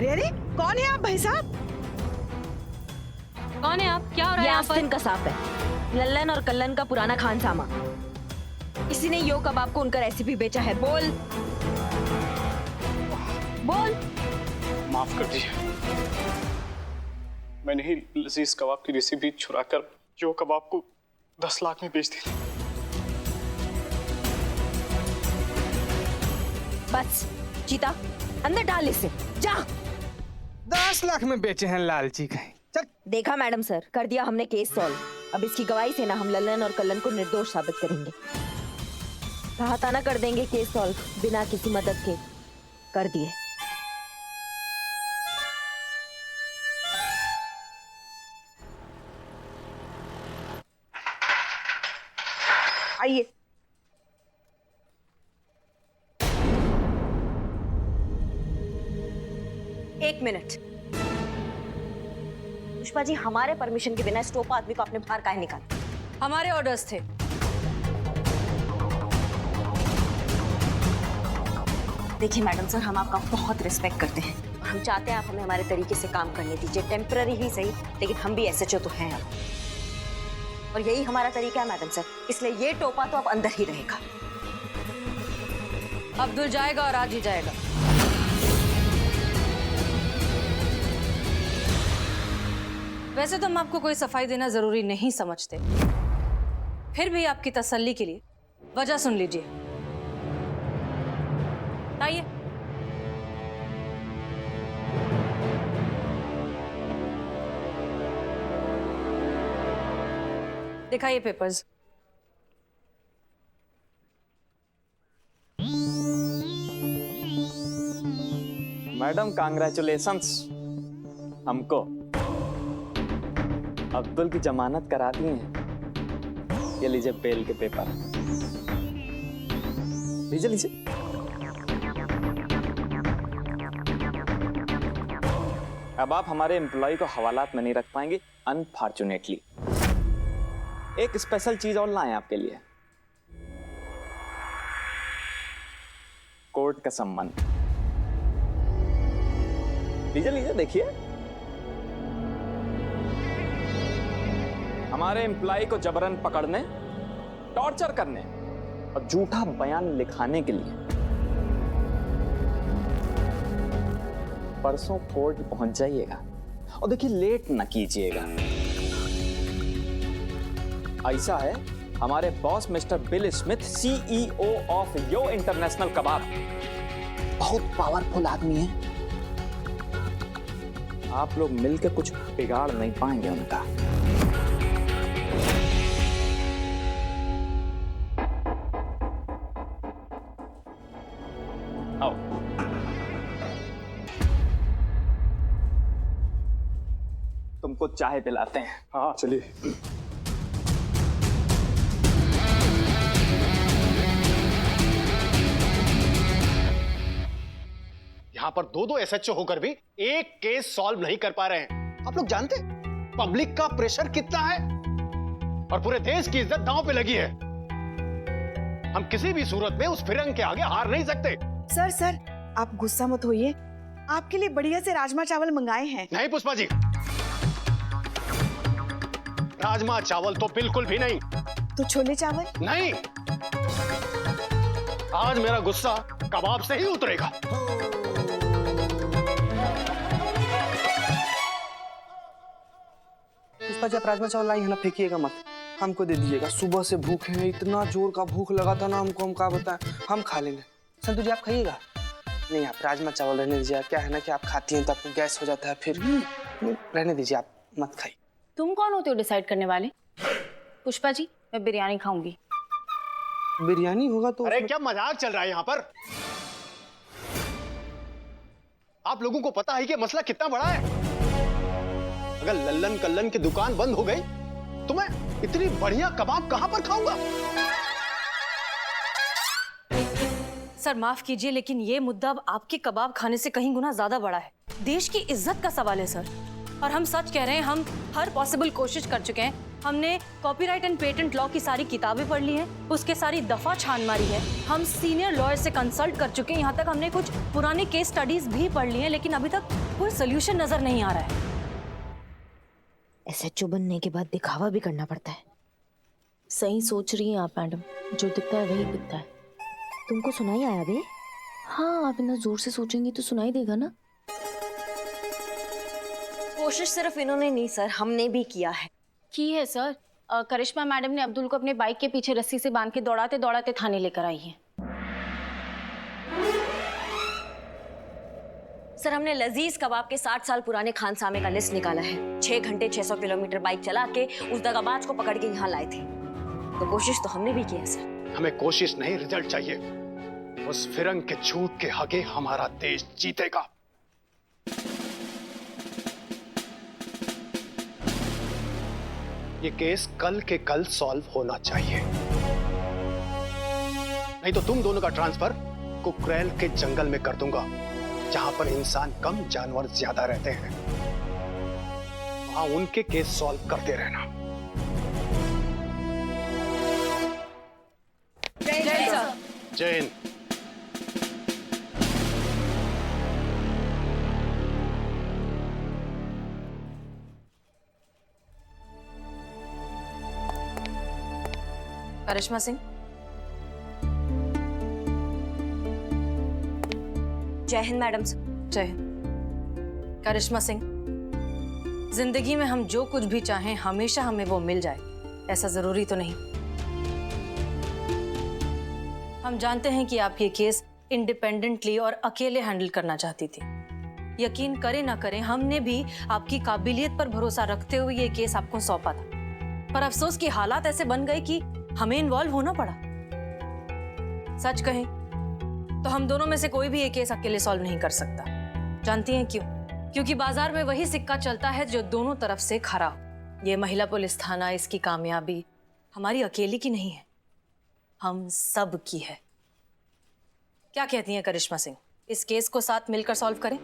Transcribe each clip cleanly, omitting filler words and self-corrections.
अरे अरे, कौन है आप भाई साहब? कौन है आप? क्या हो रहा है ये यहाँ आस्तीन पर? का सांप है, लल्लन और कल्लन का पुराना खानसामा। इसी ने यो कबाब को उनका रेसिपी बेचा है। बोल बोल। माफ कर दीजिए, मैंने ही लजीज कबाब की रेसिपी चुराकर जो कबाब को 10 लाख में बेच दी थी। बस चीता, अंदर डाल इसे, जा। 10 लाख में बेचे हैं लालची कहीं। चल। देखा मैडम सर, कर दिया हमने केस सॉल्व। अब इसकी गवाही से ना हम लल्लन और कल्लन को निर्दोष साबित करेंगे। कहा था ना कर देंगे केस सॉल्व बिना किसी मदद के, कर दिए। आइए। एक मिनट, पुष्पा जी, हमारे परमिशन के बिना इस टोपा आदमी को आपने बाहर काहे निकाला? हमारे ऑर्डर्स थे। देखिए मैडम सर, हम आपका बहुत रिस्पेक्ट करते हैं और हम चाहते हैं आप हमें हमारे तरीके से काम करने दीजिए, टेम्पररी ही सही, लेकिन हम भी एसएचओ तो हैं अब, और यही हमारा तरीका है मैडम सर, इसलिए ये टोपा तो अब अंदर ही रहेगा। अब्दुल जाएगा और आज ही जाएगा। वैसे तो हम आपको कोई सफाई देना जरूरी नहीं समझते, फिर भी आपकी तसल्ली के लिए वजह सुन लीजिए। आइए। दिखाइए पेपर्स। मैडम कांग्रेचुलेशंस, हमको अब्दुल की जमानत कराती हैं। ये लीजिए बेल के पेपर, लीजिए लीजिए। अब आप हमारे एम्प्लॉय को हवालात में नहीं रख पाएंगे, अनफॉर्चुनेटली। एक स्पेशल चीज और लाएं आपके लिए, कोर्ट का सम्मान। लीजिए लीजिए, देखिए। हमारे एम्प्लॉय को जबरन पकड़ने, टॉर्चर करने और झूठा बयान लिखाने के लिए परसों कोर्ट पहुंच जाइएगा, और देखिए लेट न कीजिएगा। ऐसा है, हमारे boss mister Bill Smith, CEO of Yo International Kebab, बहुत पावरफुल आदमी है। आप लोग मिलकर कुछ बिगाड़ नहीं पाएंगे उनका। आओ। तुमको चाय पिलाते हैं। हाँ चलिए। यहाँ पर दो एसएचओ होकर भी एक केस सॉल्व नहीं कर पा रहे हैं। आप लोग जानते पब्लिक का प्रेशर कितना है और पूरे देश की इज्जत दांव पे लगी है। हम किसी भी सूरत में उस फिरंग के आगे हार नहीं सकते। सर आप गुस्सा मत होइए, आपके लिए बढ़िया से राजमा चावल मंगाए हैं। नहीं पुष्पा जी, राजमा चावल तो बिल्कुल भी नहीं। तो छोले चावल? नहीं, आज मेरा गुस्सा कबाब से ही उतरेगा। पुष्पा जी, आप राजमा चावल लाई है ना, फेंकिएगा मत, हमको दे दीजिएगा। सुबह से भूखे हैं, इतना जोर का भूख लगा था ना हमको, हम क्या बताएं, हम खा लेंगे। संतु जी, आप खाइएगा? नहीं, आप राजमा चावल रहने दीजिए। क्या है ना कि आप खाती हैं तो आपको गैस हो जाता है, फिर रहने दीजिए, आप मत खाइए। तुम कौन होते हो डिसाइड करने वाले? पुष्पा जी, मैं बिरयानी खाऊंगी। बिरयानी होगा तो? अरे क्या मजाक चल रहा है यहाँ पर? आप लोगों को पता है कि मसला कितना बड़ा है? अगर लल्लन कल्लन की दुकान बंद हो गई तो मैं इतनी बढ़िया कबाब कहां पर खाऊंगा? सर माफ कीजिए, लेकिन ये मुद्दा अब आपके कबाब खाने से कहीं गुना ज्यादा बड़ा है। देश की इज्जत का सवाल है सर। और हम सच कह रहे हैं, हम हर पॉसिबल कोशिश कर चुके हैं। हमने कॉपीराइट एंड पेटेंट लॉ की सारी किताबें पढ़ ली हैं, उसके सारी दफा छान मारी है। हम सीनियर लॉयर से कंसल्ट कर चुके हैं, यहाँ तक हमने कुछ पुरानी केस स्टडीज भी पढ़ ली हैं, लेकिन अभी तक कोई सोल्यूशन नजर नहीं आ रहा है। एसएचओ बनने के बाद दिखावा भी करना पड़ता है। सही सोच रही हैं आप मैडम, जो दिखता है वही दिखता है। तुमको सुनाई आया बे? हाँ, आप इतना जोर से सोचेंगी तो सुनाई देगा ना। कोशिश सिर्फ इन्होंने नहीं सर, हमने भी किया है। की है सर। करिश्मा मैडम ने अब्दुल को अपने बाइक के पीछे रस्सी से बांध के दौड़ाते दौड़ाते थाने लेकर आई है। सर हमने लजीज कबाब के 60 साल पुराने खानसामे का लिस्ट निकाला है। 6 घंटे 600 किलोमीटर बाइक चला के उस दगाबाज को पकड़ के यहाँ लाए थे। तो कोशिश तो हमने भी की है सर। हमें कोशिश नहीं, रिजल्ट चाहिए। उस फिरंग के झूठ के आगे हमारा देश जीतेगा। ये केस कल के कल सॉल्व होना चाहिए, नहीं तो तुम दोनों का ट्रांसफर कुकरेल के जंगल में कर दूंगा, जहां पर इंसान कम जानवर ज्यादा रहते हैं। वहां उनके केस सॉल्व करते रहना। जय हिंद। करिश्मा सिंह, जय हिंद मैडम। जय हिंद। करिश्मा सिंह, जिंदगी में हम जो कुछ भी चाहें हमेशा हमें वो मिल जाए, ऐसा जरूरी तो नहीं। हम जानते हैं कि आप ये केस इंडिपेंडेंटली और अकेले हैंडल करना चाहती थी। यकीन करें ना करें, हमने भी आपकी काबिलियत पर भरोसा रखते हुए ये केस आपको सौंपा था, पर अफसोस कि हालात ऐसे बन गए कि हमें इन्वॉल्व होना पड़ा। सच कहें तो हम दोनों में से कोई भी ये केस अकेले सॉल्व नहीं कर सकता। जानती हैं क्यों? क्योंकि बाजार में वही सिक्का चलता है जो दोनों तरफ से खरा हो। ये महिला पुलिस थाना, इसकी कामयाबी हमारी अकेली की नहीं है, हम सब की है। क्या कहती हैं करिश्मा सिंह, इस केस को साथ मिलकर सॉल्व करें?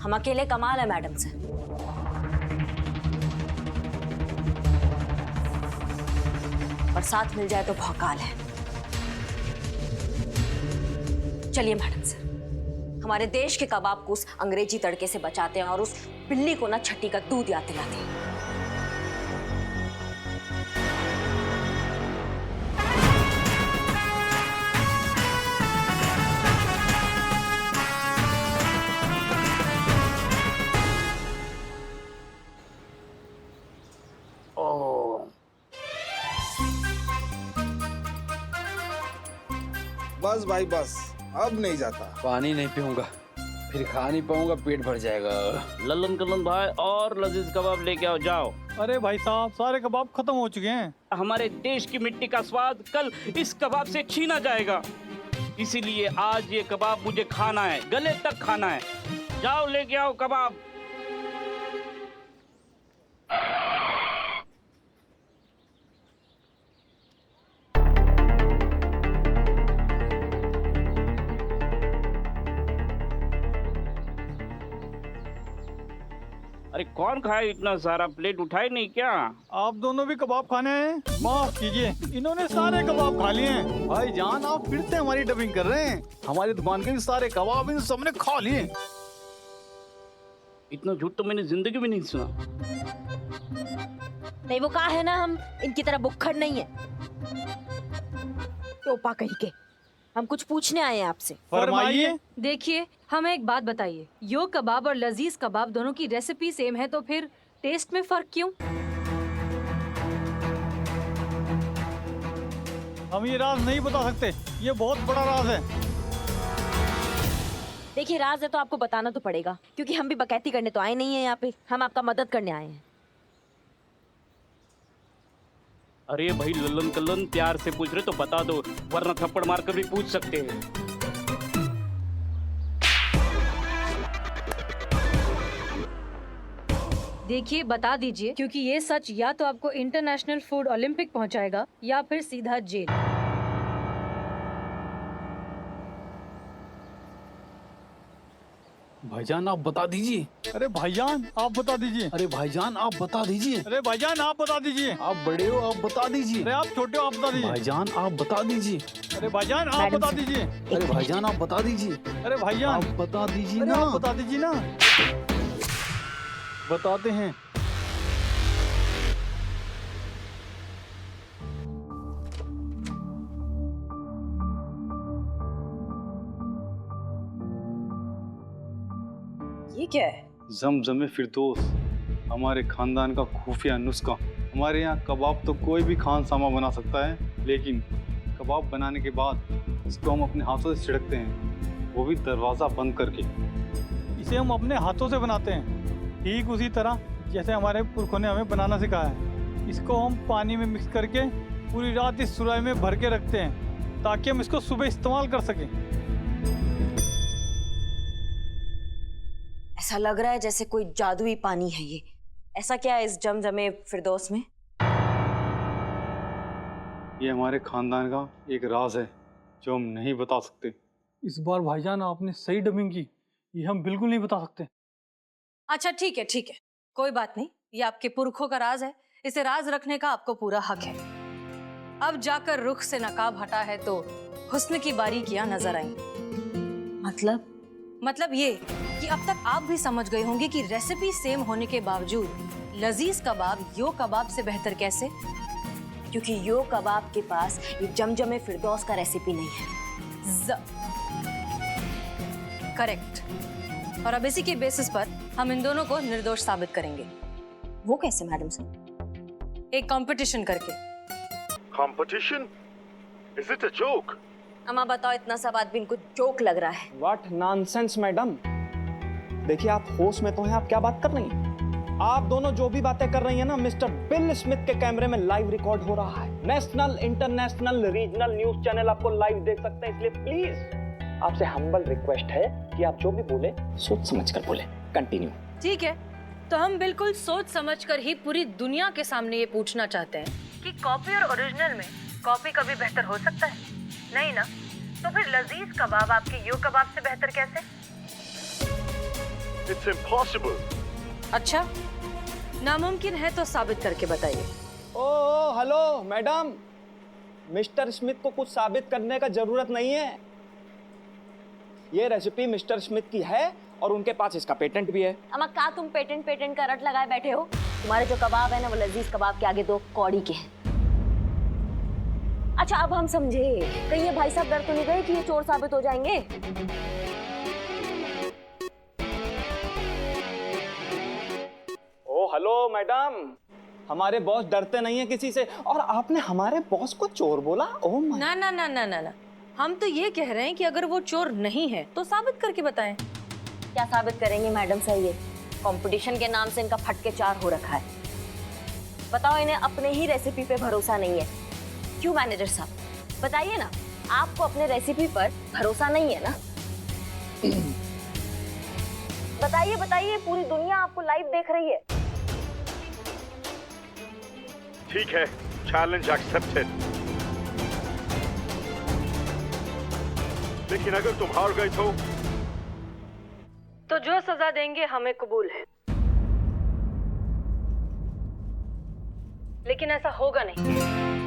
हम अकेले कमाल है मैडम से। और साथ मिल जाए तो भौकाल है। चलिए मैडम सर, हमारे देश के कबाब को उस अंग्रेजी तड़के से बचाते हैं और उस बिल्ली को ना छठी का दूध याद दिलाते हैं। बस भाई बस, अब नहीं जाता। पानी नहीं पीऊंगा, फिर खा नहीं पाऊंगा, पेट भर जाएगा। लल्लन कल्लन भाई और लजीज कबाब लेके आओ, जाओ। अरे भाई साहब, सारे कबाब खत्म हो चुके हैं। हमारे देश की मिट्टी का स्वाद कल इस कबाब से छीना जाएगा, इसीलिए आज ये कबाब मुझे खाना है, गले तक खाना है। जाओ लेके आओ कबाब। अरे कौन खाए इतना सारा? प्लेट उठाए नहीं क्या? आप दोनों भी कबाब खाने हैं? माफ कीजिए, इन्होंने सारे कबाब खा लिए हैं। भाई जान, आप फिर से हमारी डबिंग कर रहे हैं। हमारी दुकान के भी सारे कबाब इन सबने खा लिए। इतना झूठ तो मैंने जिंदगी में नहीं सुना। नहीं, वो कहा है ना, हम इनकी तरह बुक्खड़ नहीं है। टोपा कहीं के। हम कुछ पूछने आए हैं आपसे। फरमाइए। देखिए, हमें एक बात बताइए, यो कबाब और लजीज कबाब दोनों की रेसिपी सेम है, तो फिर टेस्ट में फर्क क्यों? हम ये राज नहीं बता सकते, ये बहुत बड़ा राज है। देखिए, राज है तो आपको बताना तो पड़ेगा, क्योंकि हम भी बकैती करने तो आए नहीं है यहाँ पे, हम आपका मदद करने आए हैं। अरे भाई लल्लन कल्लन, प्यार से पूछ रहे तो बता दो, वरना थप्पड़ मार कर भी पूछ सकते हैं। देखिए बता दीजिए, क्योंकि ये सच या तो आपको इंटरनेशनल फूड ओलंपिक पहुंचाएगा या फिर सीधा जेल। भाईजान आप बता दीजिए। अरे भाईजान आप बता दीजिए। अरे भाईजान आप बता दीजिए। अरे भाईजान आप बता दीजिए। आप बड़े हो आप बता दीजिए। अरे आप छोटे हो आप बता दीजिए। भाईजान आप बता दीजिए। अरे भाईजान आप बता दीजिए। अरे भाईजान आप बता दीजिए। अरे भाईजान आप बता दीजिए ना। बता दीजिए ना। बताते हैं। ये क्या है? जमजमे फिरदौस, हमारे खानदान का खुफिया नुस्खा। हमारे यहाँ कबाब तो कोई भी खानसामा बना सकता है, लेकिन कबाब बनाने के बाद इसको हम अपने हाथों से छिड़कते हैं, वो भी दरवाज़ा बंद करके। इसे हम अपने हाथों से बनाते हैं, ठीक उसी तरह जैसे हमारे पुरखों ने हमें बनाना सिखाया है। इसको हम पानी में मिक्स करके पूरी रात इस सुराही में भर के रखते हैं ताकि हम इसको सुबह इस्तेमाल कर सकें। ऐसा लग रहा है जैसे कोई जादुई पानी है ये। ऐसा क्या है इस जमजमे फिरदौस में? ये हमारे खानदान का एक राज है जो हम नहीं बता सकते। इस बार भाईजान आपने सही डबिंग की, ये हम बिल्कुल नहीं बता सकते। अच्छा ठीक है, कोई बात नहीं, ये आपके पुरखों का राज है, इसे राज रखने का आपको पूरा हक है। अब जाकर रुख से नकाब हटा है तो हुस्न की बारीकियां नजर आई। मतलब ये कि अब तक आप भी समझ गए होंगे कि रेसिपी सेम होने के बावजूद लजीज कबाब यो कबाब से बेहतर कैसे? क्योंकि यो कबाब के पास ये जमजमे फिरदौस का रेसिपी नहीं है। करेक्ट। और अब इसी के बेसिस पर हम इन दोनों को निर्दोष साबित करेंगे। वो कैसे मैडम सर? एक कंपटीशन करके। Competition? Is it a joke? अम्मा बताओ, इतना सब आदमी इनको जोक लग रहा है। What nonsense madam. देखिए आप होश में तो हैं, आप क्या बात कर रही हैं? आप दोनों जो भी बातें कर रही हैं ना, मिस्टर बिल स्मिथ के कैमरे में लाइव रिकॉर्ड हो रहा है। National, international, regional news channel आपको लाइव देख सकते हैं, इसलिए प्लीज आपसे हम्बल रिक्वेस्ट है कि आप जो भी बोले सोच समझ कर बोले। कंटिन्यू। ठीक है, तो हम बिल्कुल सोच समझकर ही पूरी दुनिया के सामने ये पूछना चाहते हैं कि कॉपी और ओरिजिनल में कॉपी कभी बेहतर हो सकता है? नहीं ना? तो फिर लजीज कबाब आपके यो कबाब से बेहतर कैसे? It's impossible. अच्छा, नामुमकिन है तो साबित करके बताइए। Oh hello madam, mister Smith को कुछ साबित करने का जरूरत नहीं है। ये रेसिपी मिस्टर स्मिथ की है और उनके पास इसका पेटेंट भी है। अम्मा क्या तुम पेटेंट का रट लगाए बैठे हो? तुम्हारे जो कबाब है ना वो लजीज कबाब के आगे दो कौड़ी के हैं। अच्छा अब हम समझे, कहीं ये भाई साहब डर तो नहीं गए कि ये चोर साबित हो जाएंगे? ओ हेलो मैडम, हमारे बॉस डरते नहीं है किसी से, और आपने हमारे बॉस को चोर बोला? ओह ना ना ना ना ना ना, हम तो ये कह रहे हैं कि अगर वो चोर नहीं है तो साबित करके बताएं। क्या साबित करेंगे मैडम सर? ये कंपटीशन के नाम से इनका फटके चार हो रखा है। बताओ, इन्हें अपने ही रेसिपी पे भरोसा नहीं है। क्यों मैनेजर साहब, बताइए ना, आपको अपने रेसिपी पर भरोसा नहीं है ना? बताइए बताइए, पूरी दुनिया आपको लाइव देख रही है। ठीक है, चैलेंज एक्सेप्टेड। लेकिन अगर तुम हार गए तो जो सजा देंगे हमें कबूल है, लेकिन ऐसा होगा नहीं,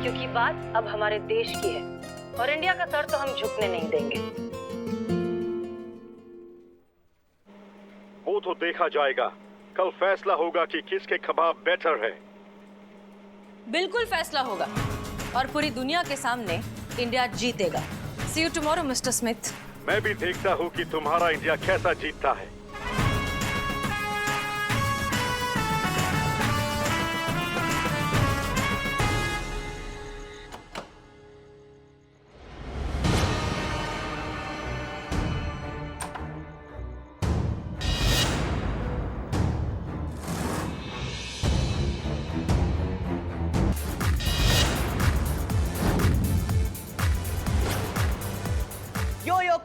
क्योंकि बात अब हमारे देश की है और इंडिया का सर तो हम झुकने नहीं देंगे। वो तो देखा जाएगा, कल फैसला होगा कि किसके कबाब बेटर है। बिल्कुल फैसला होगा और पूरी दुनिया के सामने इंडिया जीतेगा। See you tomorrow, Mr. Smith. मैं भी देखता हूँ कि तुम्हारा इंडिया कैसा जीतता है।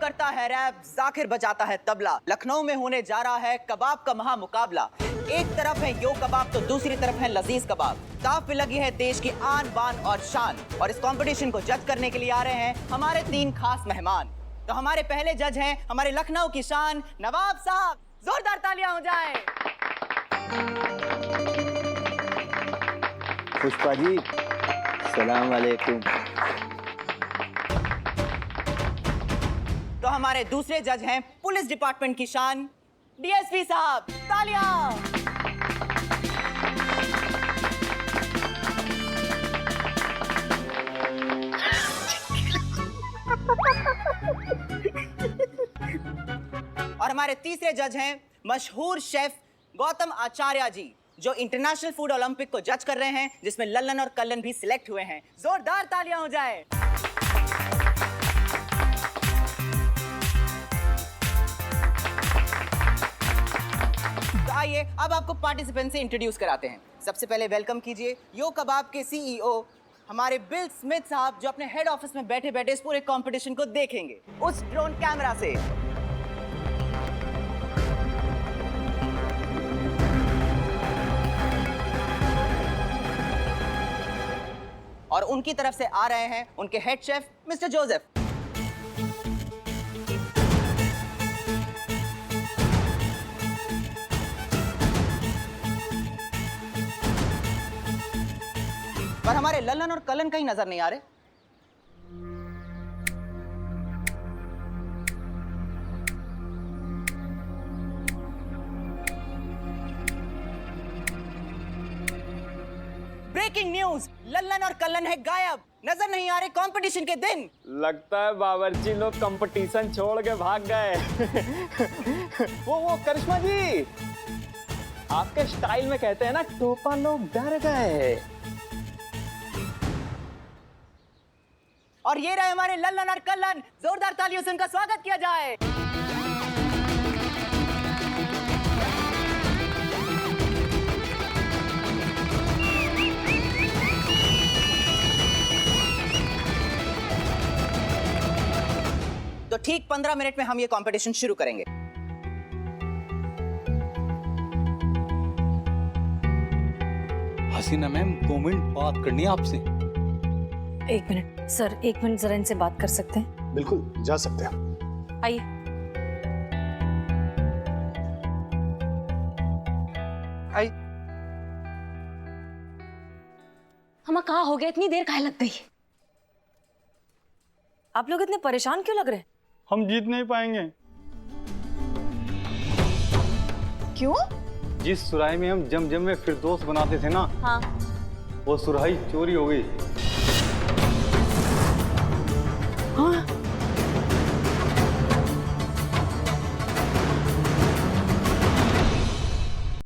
करता है रैप, जाकिर बजाता है तबला। लखनऊ में होने जा रहा है कबाब का महामुकाबला। एक तरफ है यो कबाब तो दूसरी तरफ है लजीज कबाब। दांव पे लगी है देश की आन बान और शान। और इस कंपटीशन को जज करने के लिए आ रहे हैं हमारे 3 खास मेहमान। तो हमारे पहले जज हैं हमारे लखनऊ की शान नवाब साहब। जोरदार तालियां हो जाए। पुष्पा जी, सलाम वालेकुम। तो हमारे दूसरे जज हैं पुलिस डिपार्टमेंट की शान डीएसपी साहब। तालियां। और हमारे तीसरे जज हैं मशहूर शेफ गौतम आचार्य जी, जो इंटरनेशनल फूड ओलंपिक को जज कर रहे हैं, जिसमें लल्लन और कल्लन भी सिलेक्ट हुए हैं। जोरदार तालियां हो जाए। तो आइए अब आपको पार्टिसिपेंट से इंट्रोड्यूस कराते हैं। सबसे पहले वेलकम कीजिए यो कबाब के सीईओ हमारे बिल स्मिथ साहब, जो अपने हेड ऑफिस में बैठे बैठे इस पूरे कंपटीशन को देखेंगे उस ड्रोन कैमरा से। और उनकी तरफ से आ रहे हैं उनके हेड शेफ मिस्टर जोसेफ। पर हमारे लल्लन और कल्लन कहीं नजर नहीं आ रहे। ब्रेकिंग न्यूज, लल्लन और कल्लन है गायब, नजर नहीं आ रहे कंपटीशन के दिन। लगता है बावर्ची लोग कंपटीशन छोड़ के भाग गए। वो करिश्मा जी, आपके स्टाइल में कहते हैं ना, टोपा लोग डर गए। और ये रहे हमारे लल्लन और कल्लन। जोरदार तालियों से उनका स्वागत किया जाए। तो ठीक 15 मिनट में हम ये कंपटीशन शुरू करेंगे। हसीना मैम, 2 मिनट बात करनी है आपसे। 1 मिनट सर, 1 मिनट जरा इनसे बात कर सकते हैं? बिल्कुल जा सकते हैं। आइए। हम कहाँ हो गए, इतनी देर काहे लग गई? आप लोग इतने परेशान क्यों लग रहे हैं? हम जीत नहीं पाएंगे। क्यों? जिस सुराही में हम जम में फिरदौस बनाते थे ना, हाँ। वो सुराही चोरी हो गई।